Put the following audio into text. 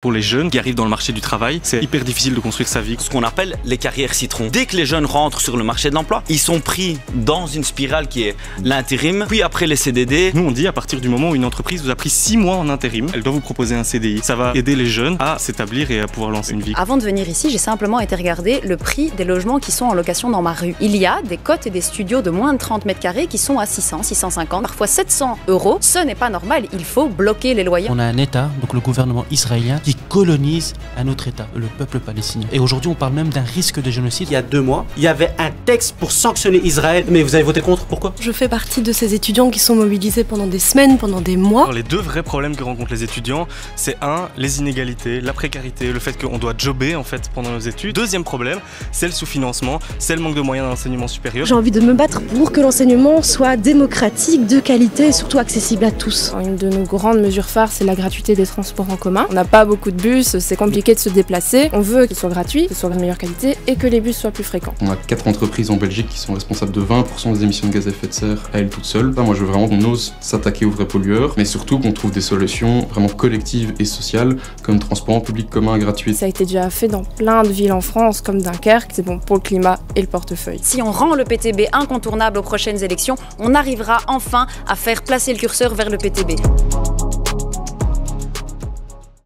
Pour les jeunes qui arrivent dans le marché du travail, c'est hyper difficile de construire sa vie. Ce qu'on appelle les carrières citron. Dès que les jeunes rentrent sur le marché de l'emploi, ils sont pris dans une spirale qui est l'intérim, puis après les CDD. Nous on dit à partir du moment où une entreprise vous a pris 6 mois en intérim, elle doit vous proposer un CDI. Ça va aider les jeunes à s'établir et à pouvoir lancer une vie. Avant de venir ici, j'ai simplement été regarder le prix des logements qui sont en location dans ma rue. Il y a des cotes et des studios de moins de 30 mètres carrés qui sont à 600, 650, parfois 700 €. Ce n'est pas normal, il faut bloquer les loyers. On a un État, donc le gouvernement israélien, qui colonise un autre État, le peuple palestinien. Et aujourd'hui, on parle même d'un risque de génocide. Il y a 2 mois, il y avait un texte pour sanctionner Israël, mais vous avez voté contre, pourquoi? Je fais partie de ces étudiants qui sont mobilisés pendant des semaines, pendant des mois. Alors, les deux vrais problèmes que rencontrent les étudiants, c'est les inégalités, la précarité, le fait qu'on doit jobber en fait pendant nos études. Deuxième problème, c'est le sous-financement, c'est le manque de moyens dans l'enseignement supérieur. J'ai envie de me battre pour que l'enseignement soit démocratique, de qualité et surtout accessible à tous. Une de nos grandes mesures phares, c'est la gratuité des transports en commun. On n'a pas beaucoup de bus, c'est compliqué de se déplacer. On veut que ce soit gratuit, que ce soit de meilleure qualité et que les bus soient plus fréquents. On a 4 entreprises en Belgique qui sont responsables de 20% des émissions de gaz à effet de serre à elles toutes seules. Moi je veux vraiment qu'on ose s'attaquer aux vrais pollueurs, mais surtout qu'on trouve des solutions vraiment collectives et sociales, comme transport en public commun gratuit. Ça a été déjà fait dans plein de villes en France, comme Dunkerque. C'est bon pour le climat et le portefeuille. Si on rend le PTB incontournable aux prochaines élections, on arrivera enfin à faire placer le curseur vers le PTB.